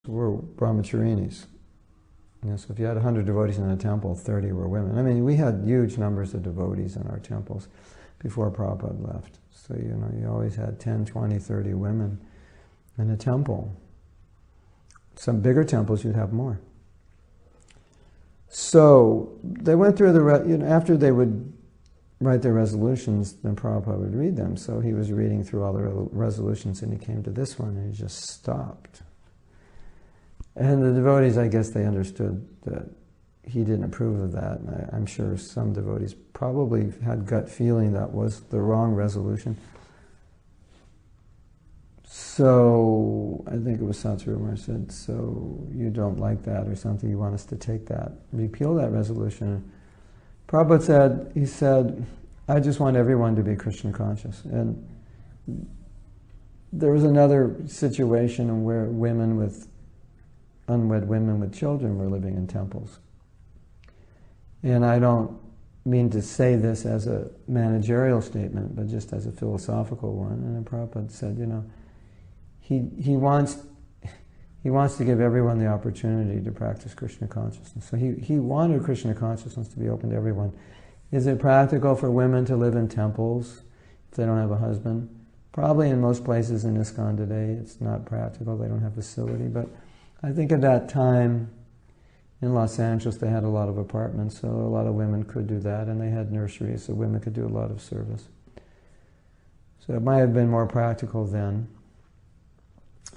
were brahmacharinis. So if you had 100 devotees in a temple, 30 were women. I mean, we had huge numbers of devotees in our temples before Prabhupada left. So, you always had 10, 20, 30 women in a temple. Some bigger temples, you'd have more. So they went through after they would write their resolutions, then Prabhupada would read them. So he was reading through all the resolutions and he came to this one and he just stopped. And the devotees, I guess they understood that he didn't approve of that. And I'm sure some devotees probably had gut feeling that was the wrong resolution. So I think it was Satsurumar said, so you don't like that or something, you want us to take that, repeal that resolution. Prabhupada said, I just want everyone to be Krishna conscious. And there was another situation where unwed women with children were living in temples. And I don't mean to say this as a managerial statement, but just as a philosophical one. And then Prabhupada said, he wants to give everyone the opportunity to practice Krishna consciousness. So he wanted Krishna consciousness to be open to everyone. Is it practical for women to live in temples if they don't have a husband? Probably in most places in ISKCON today it's not practical, they don't have facility. But I think at that time in Los Angeles they had a lot of apartments, so a lot of women could do that, and they had nurseries, so women could do a lot of service. So it might have been more practical then.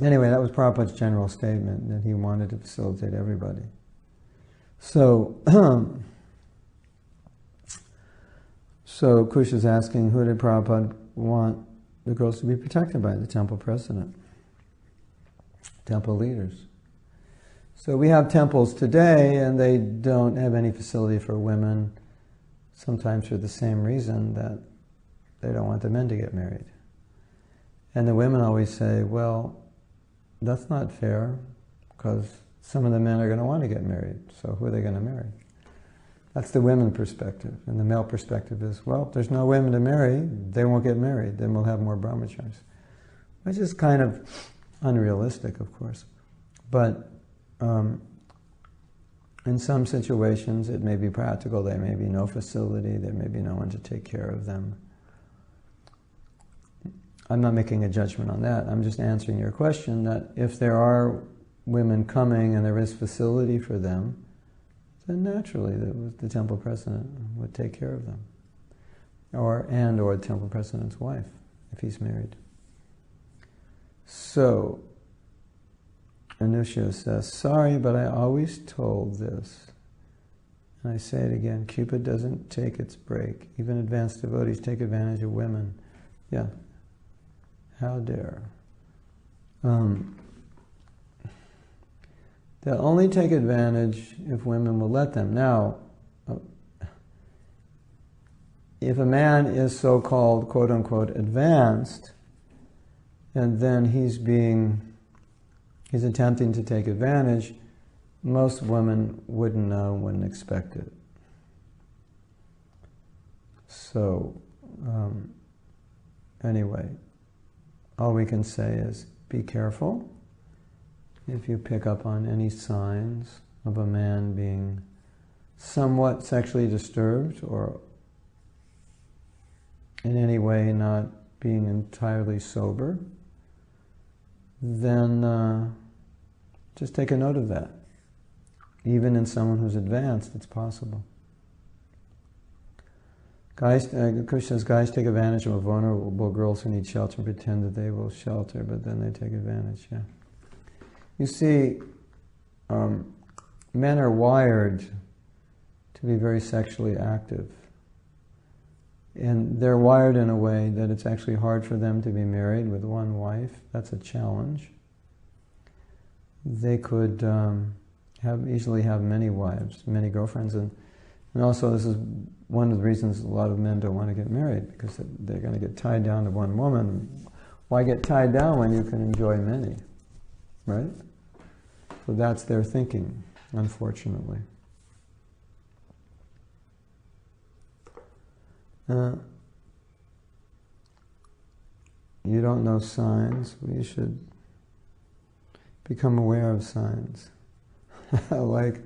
Anyway, that was Prabhupada's general statement, that he wanted to facilitate everybody. So, so Kush is asking, who did Prabhupada want the girls to be protected by? The temple president, temple leaders. So we have temples today, and they don't have any facility for women, sometimes for the same reason that they don't want the men to get married. And the women always say, well, that's not fair, because some of the men are going to want to get married, so who are they going to marry? That's the women perspective. And the male perspective is, well, if there's no women to marry, they won't get married, then we'll have more brahmacharis. Which is kind of unrealistic, of course. But in some situations it may be practical, there may be no facility, there may be no one to take care of them. I'm not making a judgment on that. I'm just answering your question that if there are women coming and there is facility for them, then naturally the temple president would take care of them. Or the temple president's wife, if he's married. So, Anusha says, sorry, but I always told this. And I say it again, Cupid doesn't take its break. Even advanced devotees take advantage of women. Yeah. How dare. They'll only take advantage if women will let them. Now, if a man is so-called, quote-unquote, advanced, and then he's attempting to take advantage, most women wouldn't know, wouldn't expect it. So, anyway, all we can say is be careful. If you pick up on any signs of a man being somewhat sexually disturbed or in any way not being entirely sober, then just take a note of that. Even in someone who's advanced, it's possible. Kush says, guys take advantage of vulnerable girls who need shelter and pretend that they will shelter, but then they take advantage, yeah. You see, men are wired to be very sexually active. And they're wired in a way that it's actually hard for them to be married with one wife. That's a challenge. They could easily have many wives, many girlfriends. And also this is one of the reasons a lot of men don't want to get married, because they're going to get tied down to one woman. Why get tied down when you can enjoy many? Right? So that's their thinking, unfortunately. You don't know signs. Well, you should. become aware of signs. Like,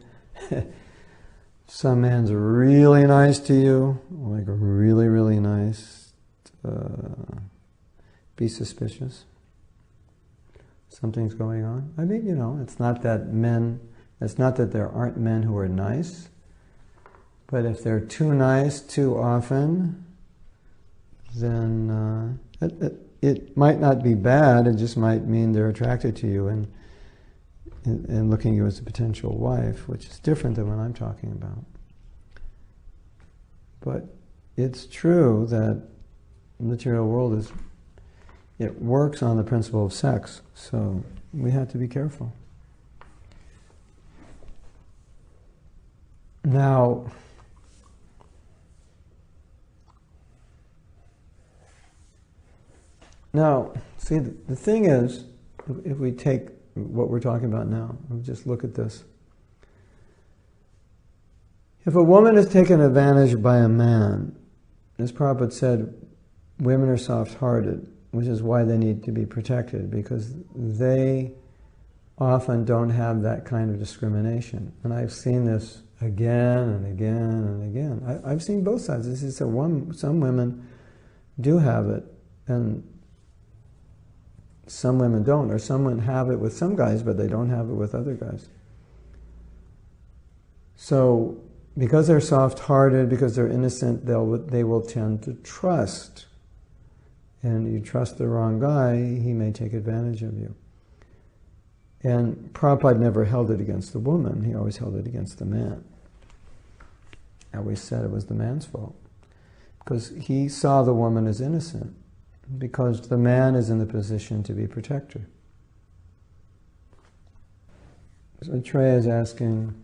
some man's really nice to you, like really, really nice, be suspicious. Something's going on. I mean, it's not that there aren't men who are nice, but if they're too nice too often, then it might not be bad, it just might mean they're attracted to you and looking at you as a potential wife, which is different than what I'm talking about. But it's true that the material world it works on the principle of sex, so we have to be careful. Now, see, the thing is, if we take what we're talking about now, we'll just look at this. If a woman is taken advantage by a man, as Prabhupada said, women are soft-hearted, which is why they need to be protected, because they often don't have that kind of discrimination. And I've seen this again and again and again. I've seen both sides. This is some women do have it, and some women don't, or some women have it with some guys, but they don't have it with other guys. So, because they're soft-hearted, because they're innocent, they will tend to trust. And you trust the wrong guy, he may take advantage of you. And Prabhupada never held it against the woman, he always held it against the man. I always said it was the man's fault. Because he saw the woman as innocent. Because the man is in the position to be protector. So Treya is asking,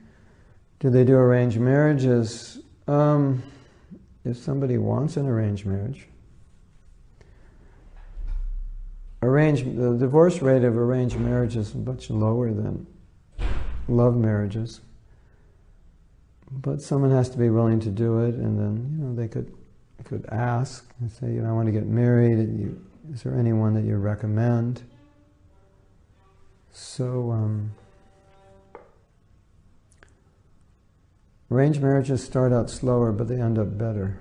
do they do arranged marriages? If somebody wants an arranged marriage, the divorce rate of arranged marriage is much lower than love marriages. But someone has to be willing to do it, and then they could ask and say, I want to get married. Is there anyone that you recommend? So arranged marriages start out slower, but they end up better.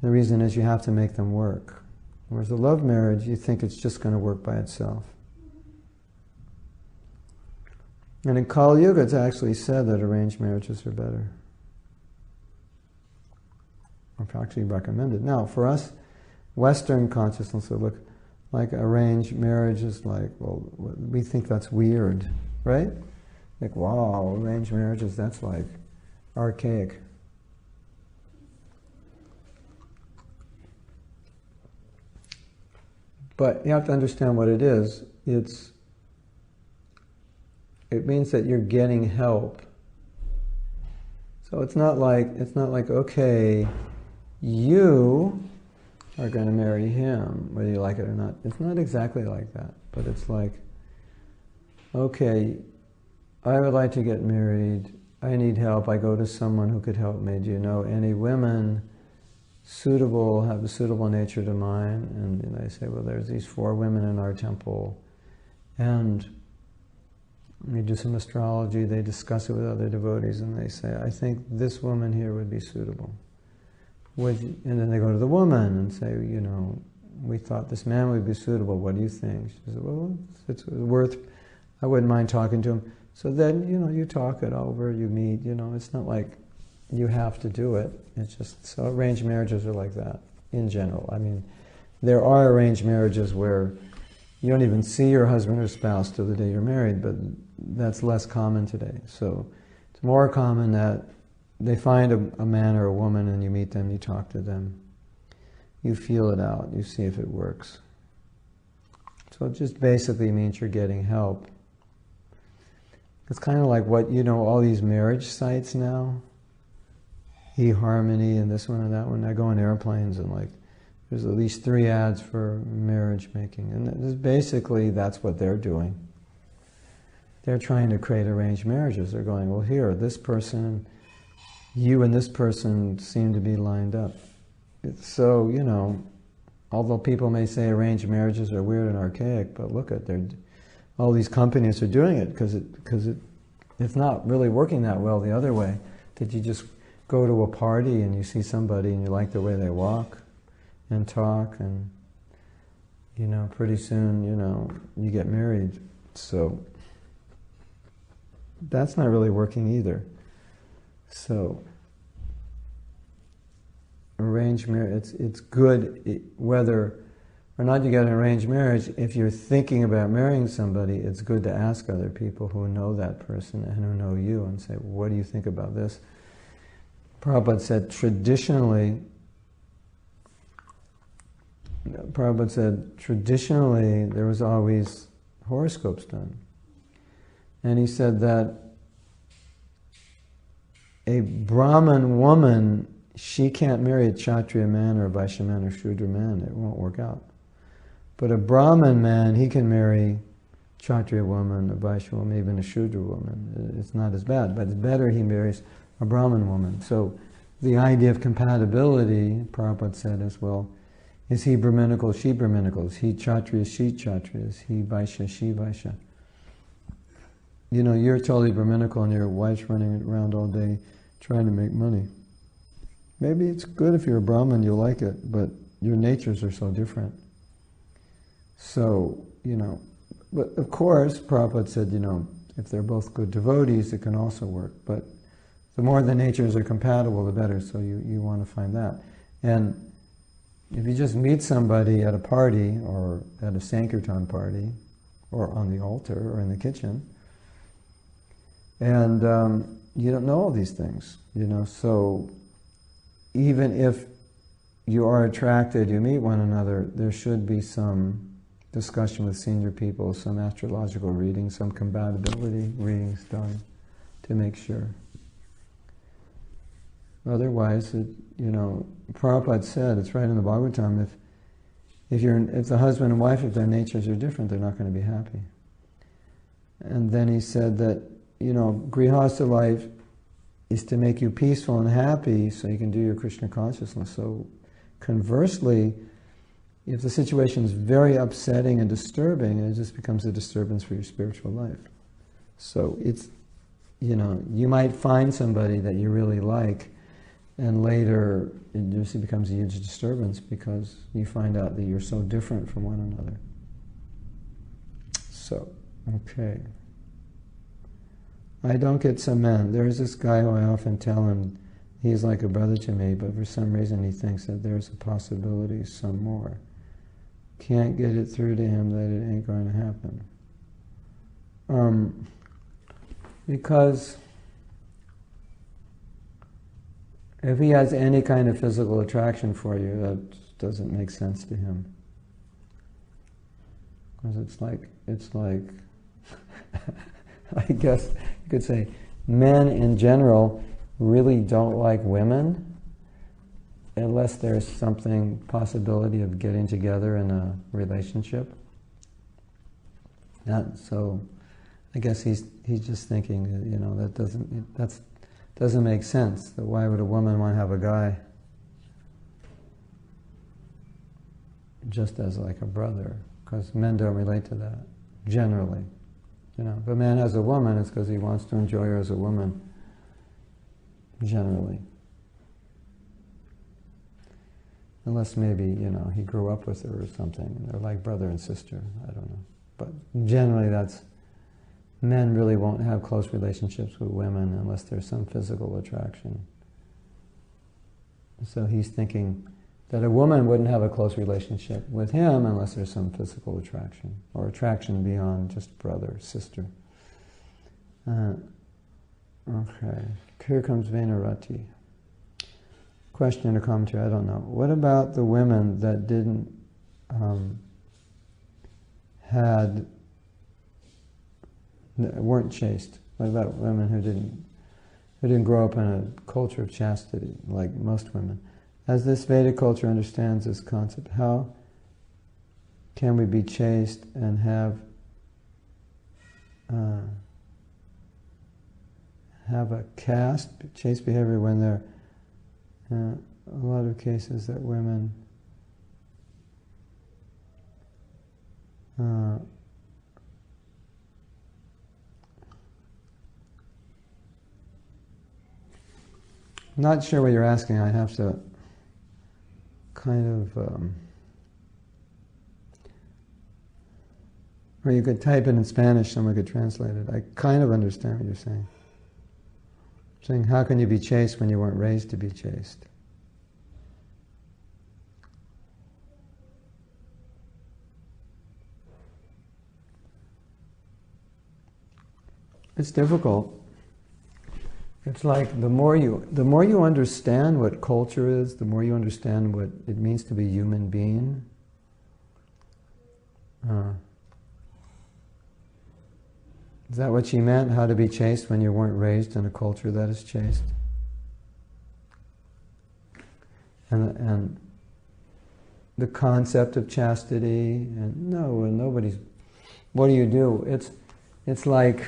The reason is you have to make them work. Whereas a love marriage, you think it's just going to work by itself. And in Kali Yuga, it's actually said that arranged marriages are better. Or actually recommended. Now, for us, Western consciousness would look like arranged marriage is like, well, we think that's weird, right? Like, wow, arranged marriages, that's like archaic. But you have to understand what it is. It means that you're getting help. So it's not like, okay, you are going to marry him, whether you like it or not. It's not exactly like that, but it's like, okay, I would like to get married, I need help, I go to someone who could help me. Do you know any women suitable, have a suitable nature to mine? And they say, well, there's these 4 women in our temple, and we do some astrology, they discuss it with other devotees, and they say, I think this woman here would be suitable. And then they go to the woman and say, we thought this man would be suitable, what do you think? She says, well, it's worth, I wouldn't mind talking to him. So then, you talk it over, you meet, it's not like you have to do it. It's just, so arranged marriages are like that, in general. I mean, there are arranged marriages where you don't even see your husband or spouse till the day you're married, but that's less common today. So it's more common that they find a man or a woman and you meet them, you talk to them, you feel it out, you see if it works. So it just basically means you're getting help. It's kind of like what, all these marriage sites now, eHarmony and this one and that one. I go on airplanes and there's at least 3 ads for marriage making. And basically that's what they're doing. They're trying to create arranged marriages. They're going, well, here, this person, you and this person seem to be lined up. So, although people may say arranged marriages are weird and archaic, but look at, a all these companies are doing it because it's not really working that well the other way. Did you just go to a party and you see somebody and you like the way they walk and talk, and pretty soon you get married? So that's not really working either. So arranged marriage, it's good whether or not you get an arranged marriage. If you're thinking about marrying somebody, it's good to ask other people who know that person and who know you and say, what do you think about this? Prabhupada said traditionally there was always horoscopes done. And he said that a Brahmin woman, she can't marry a Kshatriya man or a Vaishya man or Shudra man. It won't work out. But a Brahmin man, he can marry a Kshatriya woman, a Vaishya woman, even a Shudra woman. It's not as bad, but it's better he marries a Brahmin woman. So the idea of compatibility, Prabhupada said as well, is he Brahminical, she Brahminical? Is he Kshatriya, she Kshatriya? Is he Vaishya, she Vaishya? You're totally Brahminical and your wife's running around all day trying to make money. Maybe it's good if you're a Brahmin, you'll like it, but your natures are so different. So, but of course, Prabhupada said, if they're both good devotees, it can also work. But the more the natures are compatible, the better, so you want to find that. And if you just meet somebody at a party, or at a Sankirtan party, or on the altar, or in the kitchen, and you don't know all these things, so even if you are attracted, you meet one another, there should be some discussion with senior people, some astrological reading, some compatibility readings done to make sure. Otherwise, Prabhupada said, it's right in the Bhagavatam, if the husband and wife, if their natures are different, they're not going to be happy. And then he said that, Grihastha life is to make you peaceful and happy so you can do your Krishna consciousness. So conversely, if the situation is very upsetting and disturbing, it just becomes a disturbance for your spiritual life. So it's, you might find somebody that you really like, and later it just becomes a huge disturbance because you find out that you're so different from one another. So, okay. I don't get some men. There's this guy who I often tell him he's like a brother to me, but for some reason he thinks that there's a possibility some more. Can't get it through to him that it ain't going to happen. Because if he has any kind of physical attraction for you, that doesn't make sense to him. Because it's like I guess you could say men in general really don't like women unless there's something, possibility of getting together in a relationship. So I guess he's just thinking that, that doesn't make sense. That why would a woman want to have a guy just as like a brother? Because men don't relate to that generally. If a man has a woman, it's because he wants to enjoy her as a woman, generally. Unless maybe, he grew up with her or something, and they're like brother and sister, I don't know. But generally men really won't have close relationships with women unless there's some physical attraction. So he's thinking that a woman wouldn't have a close relationship with him unless there's some physical attraction, or attraction beyond just brother, sister. Okay, here comes Venarati. Question or commentary, I don't know. What about the women that didn't weren't chaste? What about women who didn't grow up in a culture of chastity, like most women? As this Vedic culture understands this concept, how can we be chaste and have a chaste behavior when there are a lot of cases that women Not sure what you're asking. I have to kind of... or you could type it in Spanish, someone could translate it. I kind of understand what you're saying. Saying, how can you be chaste when you weren't raised to be chaste? It's difficult. It's like the more you understand what culture is, the more you understand what it means to be a human being. Is that what she meant? How to be chaste when you weren't raised in a culture that is chaste? And the concept of chastity, and no, nobody's... What do you do? It's like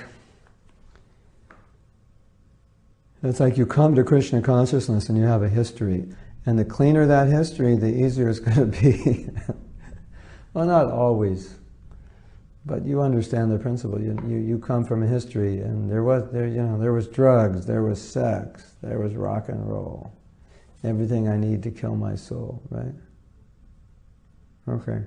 you come to Krishna consciousness and you have a history. And the cleaner that history, the easier it's going to be. Well, not always. But you understand the principle. You come from a history, and there was drugs, there was sex, there was rock and roll. Everything I need to kill my soul, right? Okay.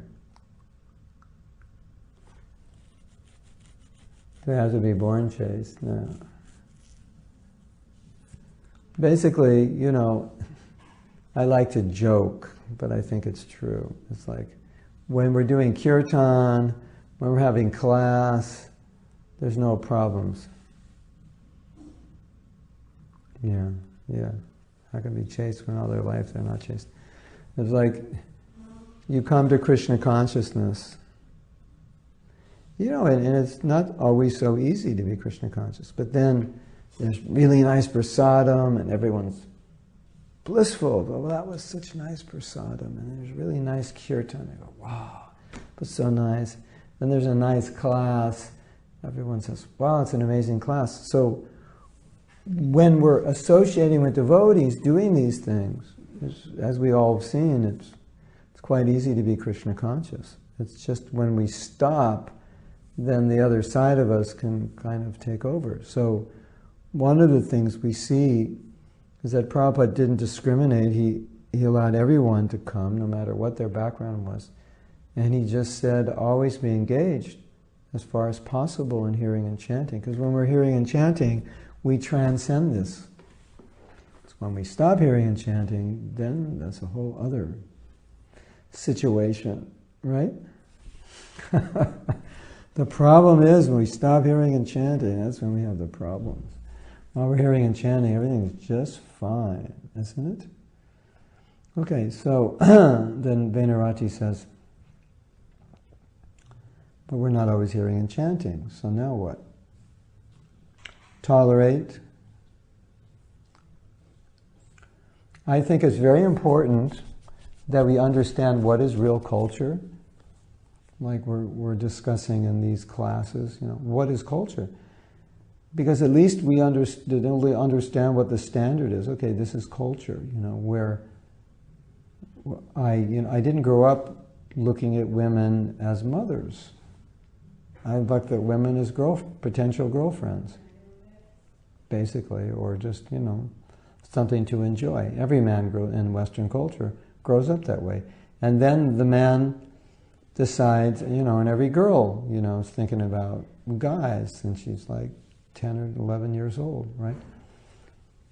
Do I have to be born chaste? No. Basically, I like to joke, but I think it's true. It's like when we're doing kirtan, when we're having class, there's no problems. Yeah. How can be chaste when all their life they're not chaste? It's like you come to Krishna consciousness. And it's not always so easy to be Krishna conscious. But then there's really nice prasadam and everyone's blissful. Oh, that was such nice prasadam. And there's really nice kirtan. They go, wow, it was so nice. Then there's a nice class. Everyone says, wow, it's an amazing class. So when we're associating with devotees doing these things, as we all have seen, it's quite easy to be Krishna conscious. It's just when we stop, then the other side of us can kind of take over. So one of the things we see is that Prabhupada didn't discriminate. He allowed everyone to come, no matter what their background was. And he just said, always be engaged as far as possible in hearing and chanting. Because when we're hearing and chanting, we transcend this. So when we stop hearing and chanting, then that's a whole other situation, right? The problem is when we stop hearing and chanting, that's when we have the problems. While we're hearing and chanting, everything is just fine, isn't it? Okay, so then Venarati says, but we're not always hearing and chanting, so now what? Tolerate. I think it's very important that we understand what is real culture, like we're discussing in these classes. What is culture? Because at least we understand what the standard is. Okay, this is culture, where I didn't grow up looking at women as mothers. I looked at women as potential girlfriends, basically, or just, something to enjoy. Every man in Western culture grows up that way. And then the man decides, and every girl, is thinking about guys since she's like 10 or 11 years old, right?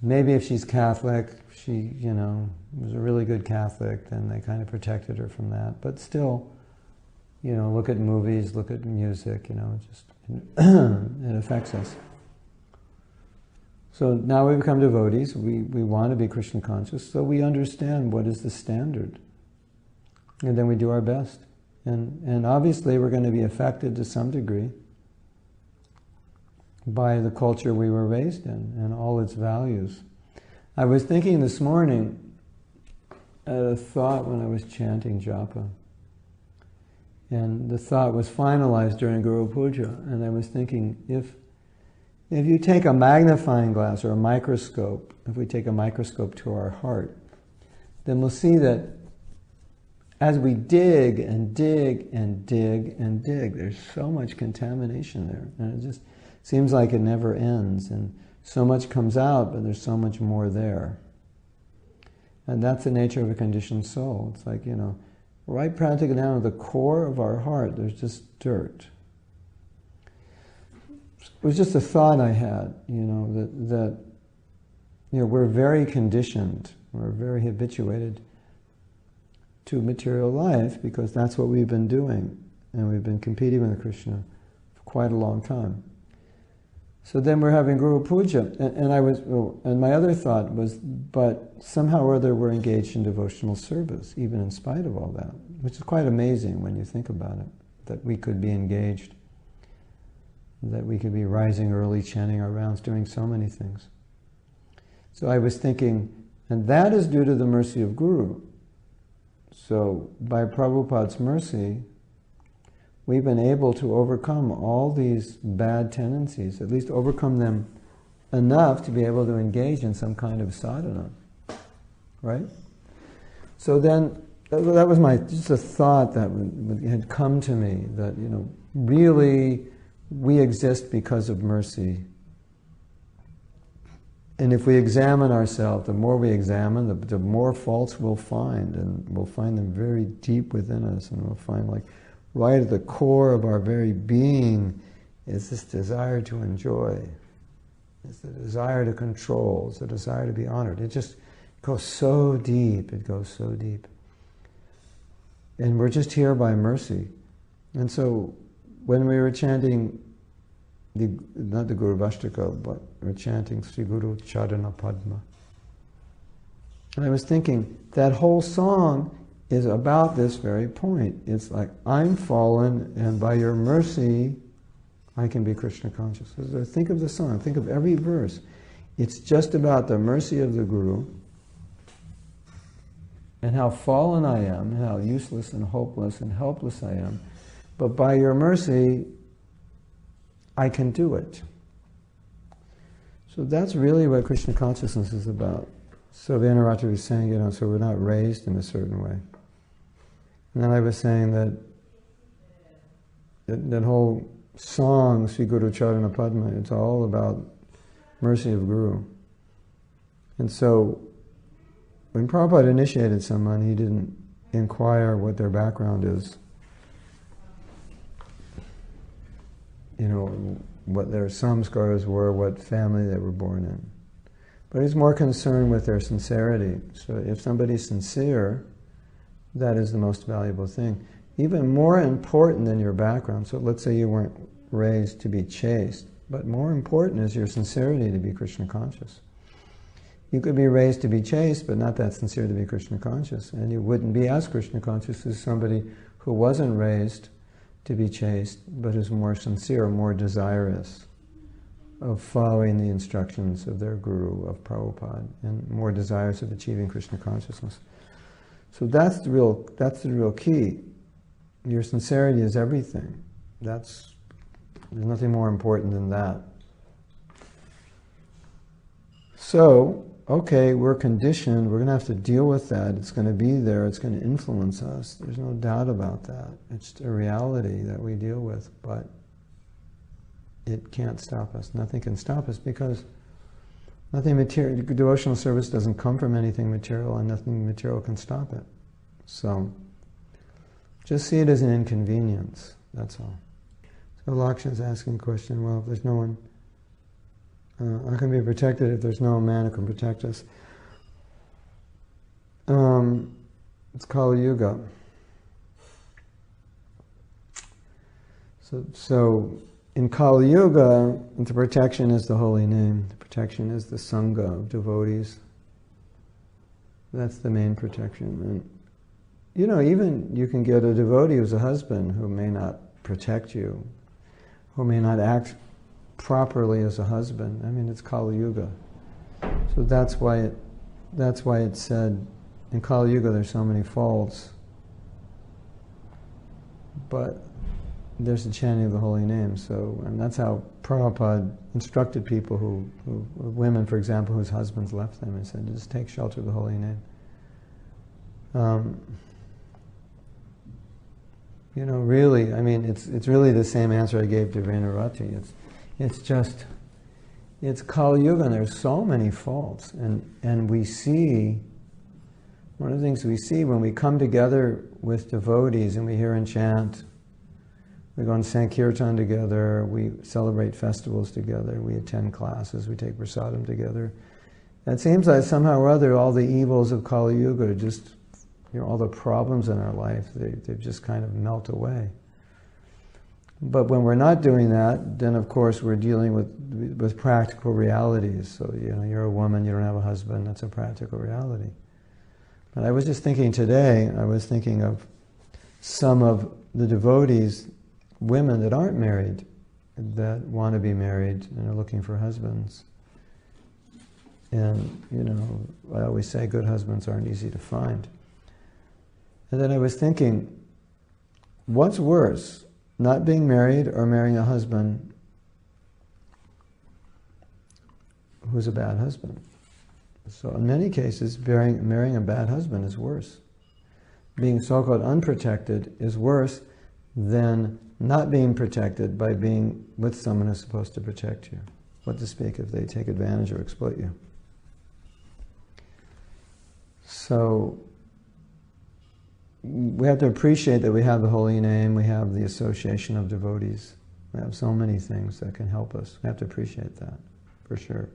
Maybe if she's Catholic, she, was a really good Catholic, then they kind of protected her from that. But still, look at movies, look at music, it affects us. So now we become devotees, we want to be Krishna conscious, so we understand what is the standard. And then we do our best. And obviously we're going to be affected to some degree by the culture we were raised in and all its values. I was thinking this morning, I had a thought when I was chanting japa. And the thought was finalized during Guru Puja. And I was thinking, if you take a magnifying glass or a microscope, if we take a microscope to our heart, then we'll see that as we dig and dig and dig and dig, there's so much contamination there. And it just seems like it never ends. And so much comes out, but there's so much more there. And that's the nature of a conditioned soul. It's like, right practically down to the core of our heart, there's just dirt. It was just a thought I had, that we're very conditioned, we're very habituated to material life because that's what we've been doing, and we've been competing with Krishna for quite a long time. So then we're having Guru Puja, and my other thought was, but somehow or other we're engaged in devotional service, even in spite of all that, which is quite amazing when you think about it, that we could be engaged, that we could be rising early, chanting our rounds, doing so many things. So I was thinking, and that is due to the mercy of Guru. So by Prabhupada's mercy, we've been able to overcome all these bad tendencies, at least overcome them enough to be able to engage in some kind of sadhana, right? So then, that was just a thought that had come to me, that, really we exist because of mercy. And if we examine ourselves, the more we examine, the more faults we'll find, and we'll find them very deep within us, and we'll find, like, right at the core of our very being is this desire to enjoy. It's the desire to control. It's the desire to be honored. It just goes so deep. It goes so deep. And we're just here by mercy. And so when we were chanting, not the Guru Vashtaka, but we're chanting Sri Guru Charana Padma. And I was thinking, that whole song is about this very point. It's like, I'm fallen, and by your mercy, I can be Krishna conscious. So think of the song, think of every verse. It's just about the mercy of the Guru, and how fallen I am, and how useless and hopeless and helpless I am. But by your mercy, I can do it. So that's really what Krishna consciousness is about. So Vanarati was saying, so we're not raised in a certain way. And then I was saying that whole song, Sri Guru Charana Padma, it's all about mercy of Guru. And so, when Prabhupada initiated someone, he didn't inquire what their background is. What their samskaras were, what family they were born in. But he's more concerned with their sincerity. So if somebody's sincere, that is the most valuable thing. Even more important than your background. So let's say you weren't raised to be chaste, but more important is your sincerity to be Krishna conscious. You could be raised to be chaste, but not that sincere to be Krishna conscious. And you wouldn't be as Krishna conscious as somebody who wasn't raised to be chaste, but is more sincere, more desirous of following the instructions of their Guru, of Prabhupada, and more desirous of achieving Krishna consciousness. So that's the real key. Your sincerity is everything. There's nothing more important than that. So, okay, we're conditioned, we're going to have to deal with that. It's going to be there, it's going to influence us. There's no doubt about that. It's a reality that we deal with, but it can't stop us. Nothing can stop us because nothing material, devotional service doesn't come from anything material, and nothing material can stop it. So, just see it as an inconvenience, that's all. So Lakshan's asking a question, well, if there's no one, how can we be protected if there's no man who can protect us? It's Kali Yuga. So in Kali Yuga, the protection is the holy name. The protection is the Sangha of devotees. That's the main protection. And, even you can get a devotee who's a husband who may not protect you, who may not act properly as a husband. I mean, it's Kali Yuga. So that's why it said, in Kali Yuga there's so many faults, but there's the chanting of the holy name. So, and that's how Prabhupada instructed people women, for example, whose husbands left them, and said, just take shelter of the holy name. Really, I mean, it's really the same answer I gave to Venarati. It's Kali Yuga, and there's so many faults, and we see one of the things we see when we come together with devotees and we hear and chant, we go on Sankirtan together, we celebrate festivals together, we attend classes, we take prasadam together. It seems like somehow or other all the evils of Kali Yuga, just, all the problems in our life, they just kind of melt away. But when we're not doing that, then of course we're dealing with practical realities. So, you're a woman, you don't have a husband, that's a practical reality. But I was just thinking today, I was thinking of some of the devotees, women that aren't married, that want to be married and are looking for husbands. And, I always say good husbands aren't easy to find. And then I was thinking, what's worse, not being married or marrying a husband who's a bad husband? So in many cases, marrying a bad husband is worse. Being so-called unprotected is worse than not being protected by being with someone who's supposed to protect you. What to speak if they take advantage or exploit you. So we have to appreciate that we have the holy name, we have the association of devotees. We have so many things that can help us. We have to appreciate that, for sure.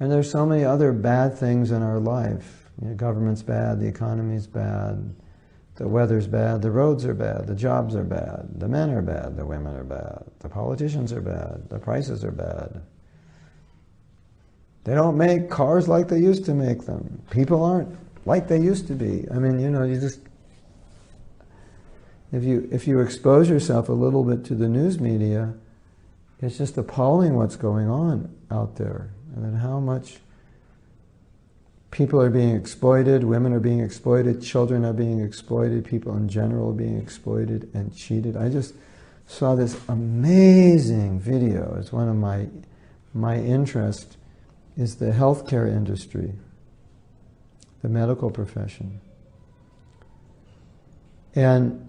And there's so many other bad things in our life. Government's bad, the economy's bad, the weather's bad, the roads are bad, the jobs are bad, the men are bad, the women are bad, the politicians are bad, the prices are bad. They don't make cars like they used to make them. People aren't like they used to be. I mean, you just... If you expose yourself a little bit to the news media, it's just appalling what's going on out there. And then how much people are being exploited, women are being exploited, children are being exploited, people in general are being exploited and cheated. I just saw this amazing video. It's one of my interests, is the healthcare industry, the medical profession. And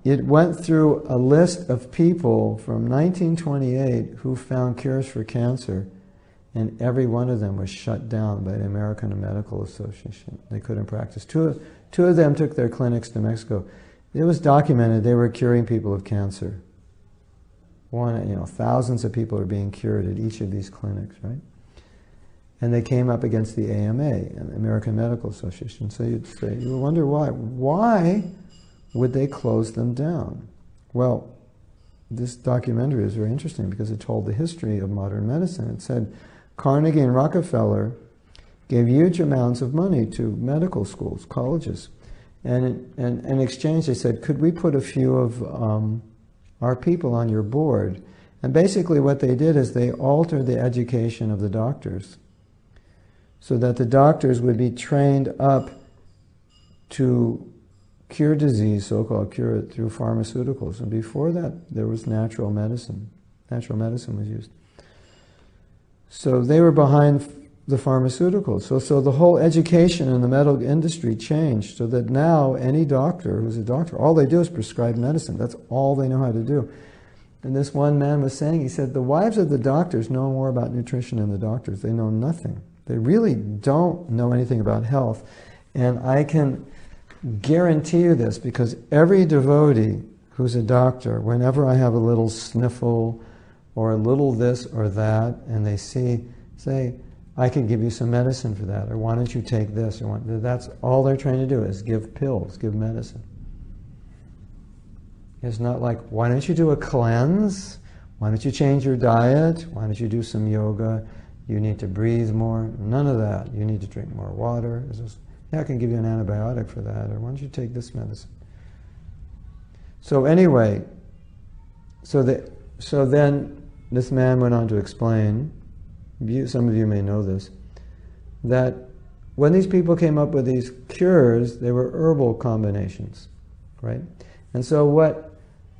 it went through a list of people from 1928 who found cures for cancer, and every one of them was shut down by the American Medical Association. They couldn't practice. Two of them took their clinics to Mexico. It was documented they were curing people of cancer. Thousands of people are being cured at each of these clinics, right? And they came up against the AMA, the American Medical Association. So you would wonder why. Why would they close them down? Well, this documentary is very interesting because it told the history of modern medicine. It said Carnegie and Rockefeller gave huge amounts of money to medical schools, colleges. And in exchange they said, could we put a few of our people on your board? And basically what they did is they altered the education of the doctors so that the doctors would be trained up to cure disease, so-called cure it through pharmaceuticals. And before that, there was natural medicine. Natural medicine was used. So they were behind the pharmaceuticals. So the whole education in the medical industry changed so that now any doctor who's a doctor, all they do is prescribe medicine. That's all they know how to do. And this one man was saying, he said, the wives of the doctors know more about nutrition than the doctors. They know nothing. They really don't know anything about health. And I can guarantee you this, because every devotee who's a doctor, whenever I have a little sniffle or a little this or that, and they say, I can give you some medicine for that, or why don't you take this, or that's all they're trying to do is give pills, give medicine. It's not like, why don't you do a cleanse? Why don't you change your diet? Why don't you do some yoga? You need to breathe more. None of that. You need to drink more water. Yeah, I can give you an antibiotic for that, or why don't you take this medicine? So anyway, so then this man went on to explain, some of you may know this, that when these people came up with these cures, they were herbal combinations, right? And so what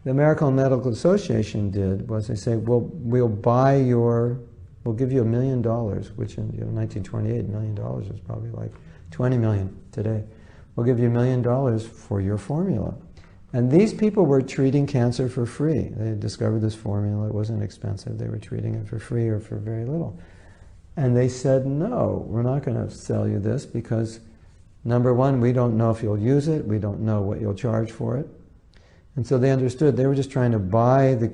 the American Medical Association did was they say, well, we'll give you $1 million, which in 1928, $1 million was probably like 20 million today. We'll give you $1 million for your formula. And these people were treating cancer for free. They discovered this formula. It wasn't expensive. They were treating it for free or for very little. And they said, no, we're not going to sell you this because Number one, we don't know if you'll use it. We don't know what you'll charge for it. And so they understood they were just trying to buy the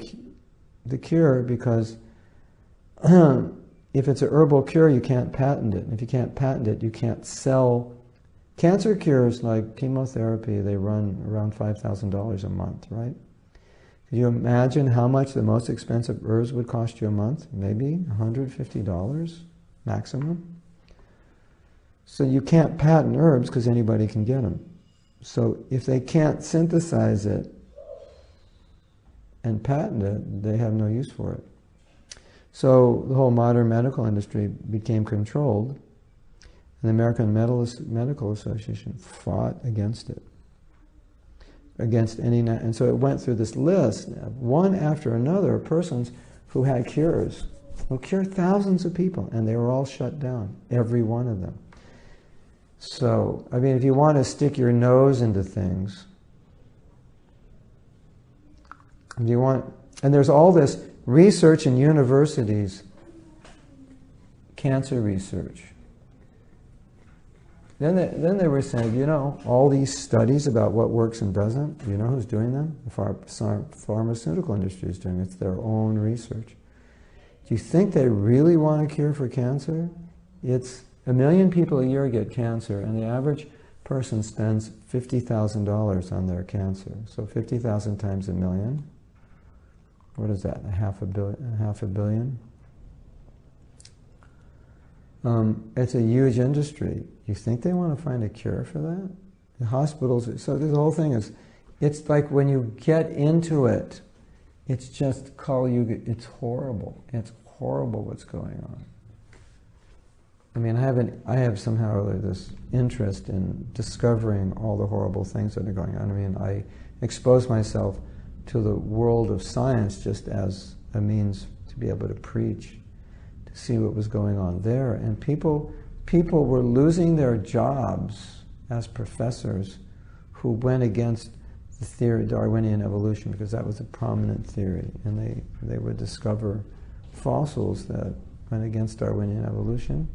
cure because if it's a herbal cure, you can't patent it. And if you can't patent it, you can't sell. Cancer cures like chemotherapy, they run around $5,000 a month, right? Can you imagine how much the most expensive herbs would cost you a month? Maybe $150 maximum. So you can't patent herbs because anybody can get them. So if they can't synthesize it and patent it, they have no use for it. So the whole modern medical industry became controlled, and the American Medical Association fought against it. And so it went through this list, one after another, of persons who had cures, who cured thousands of people, and they were all shut down, every one of them. So, I mean, if you want to stick your nose into things, if you want, and there's all this research in universities, cancer research. Then they were saying, you know, all these studies about what works and doesn't, you know who's doing them? The pharmaceutical industry is doing it. It's their own research. Do you think they really want a cure for cancer? It's 1 million people a year get cancer, and the average person spends $50,000 on their cancer. So 50,000 times 1 million. What is that? Half a billion? It's a huge industry. You think they want to find a cure for that? The hospitals, so the whole thing is, it's like when you get into it, it's just Kali Yuga, it's horrible. It's horrible what's going on. I mean, I have somehow or other this interest in discovering all the horrible things that are going on. I mean, I expose myself to the world of science just as a means to be able to preach, to see what was going on there. And people were losing their jobs as professors who went against the theory, Darwinian evolution, because that was a prominent theory. And they would discover fossils that went against Darwinian evolution.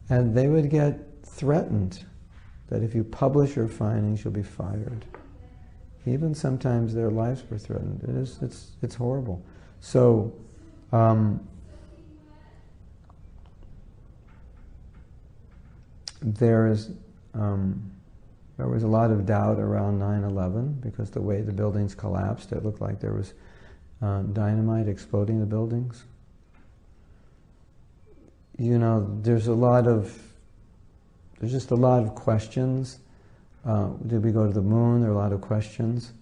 And they would get threatened that if you publish your findings, you'll be fired. Even sometimes their lives were threatened. It's horrible. So there was a lot of doubt around 9/11 because the way the buildings collapsed, it looked like there was dynamite exploding the buildings. You know, there's just a lot of questions. Did we go to the moon? There are a lot of questions.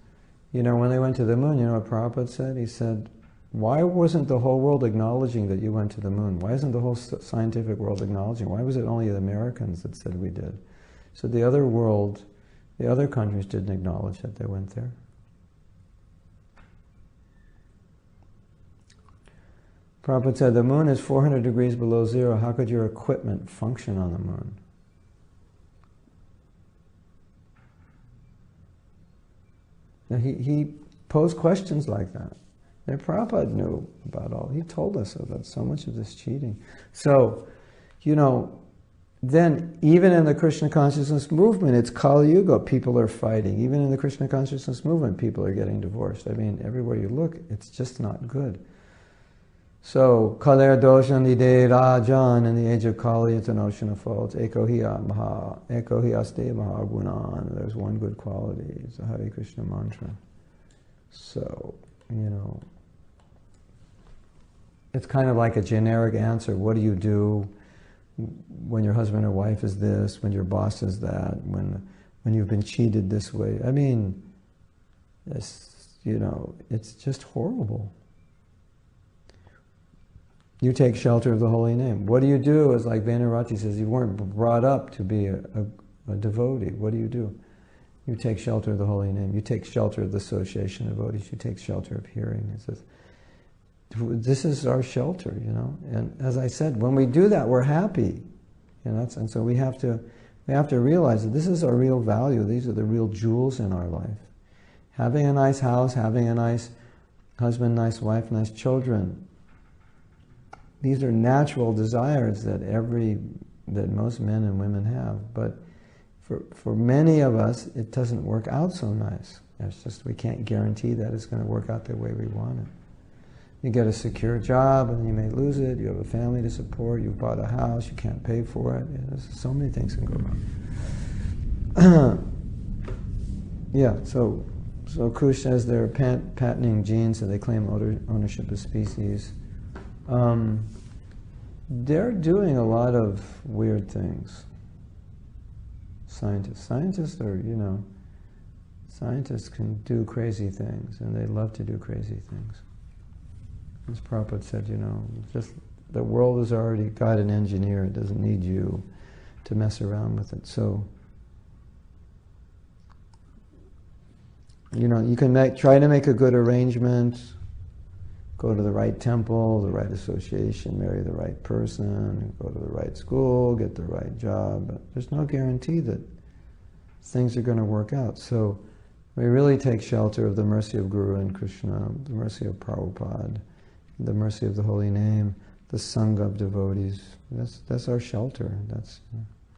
You know, when they went to the moon, you know what Prabhupada said? He said, why wasn't the whole world acknowledging that you went to the moon? Why isn't the whole scientific world acknowledging? Why was it only the Americans that said we did? So the other world, the other countries didn't acknowledge that they went there. Prabhupada said, the moon is 400 degrees below zero. How could your equipment function on the moon? Now he posed questions like that. And Prabhupada knew about all. He told us about so much of this cheating. So, you know, then even in the Krishna consciousness movement, it's Kali Yuga. People are fighting. Even in the Krishna consciousness movement, people are getting divorced. I mean, everywhere you look, it's just not good. So, Kaler Doshan Ide Rajan, in the age of Kali, it's an ocean of faults. Eko hi aste maha gunan. There's one good quality. It's a Hare Krishna mantra. So, you know, it's kind of like a generic answer. What do you do when your husband or wife is this, when your boss is that, when you've been cheated this way? I mean, you know, it's just horrible. You take shelter of the holy name. What do you do? As like Venarati says, you weren't brought up to be a devotee. What do? You take shelter of the holy name. You take shelter of the association of devotees. You take shelter of hearing. It says, this is our shelter, you know. And as I said, when we do that, we're happy. You know, and so we have to realize that this is our real value. These are the real jewels in our life. Having a nice house, having a nice husband, nice wife, nice children. These are natural desires that most men and women have. But for many of us, it doesn't work out so nice. It's just we can't guarantee that it's going to work out the way we want it. You get a secure job and you may lose it. You have a family to support. You've bought a house. You can't pay for it. So many things can go wrong. Yeah, so Kush says they're patenting genes, so they claim ownership of species. They're doing a lot of weird things. Scientists are, scientists can do crazy things, and they love to do crazy things. As Prabhupada said, just the world has already got an engineer. It doesn't need you to mess around with it. So, you can try to make a good arrangement, go to the right temple, the right association, marry the right person, go to the right school, get the right job. But there's no guarantee that things are going to work out. So we really take shelter of the mercy of Guru and Krishna, the mercy of Prabhupada, the mercy of the holy name, the Sangha of devotees. That's our shelter.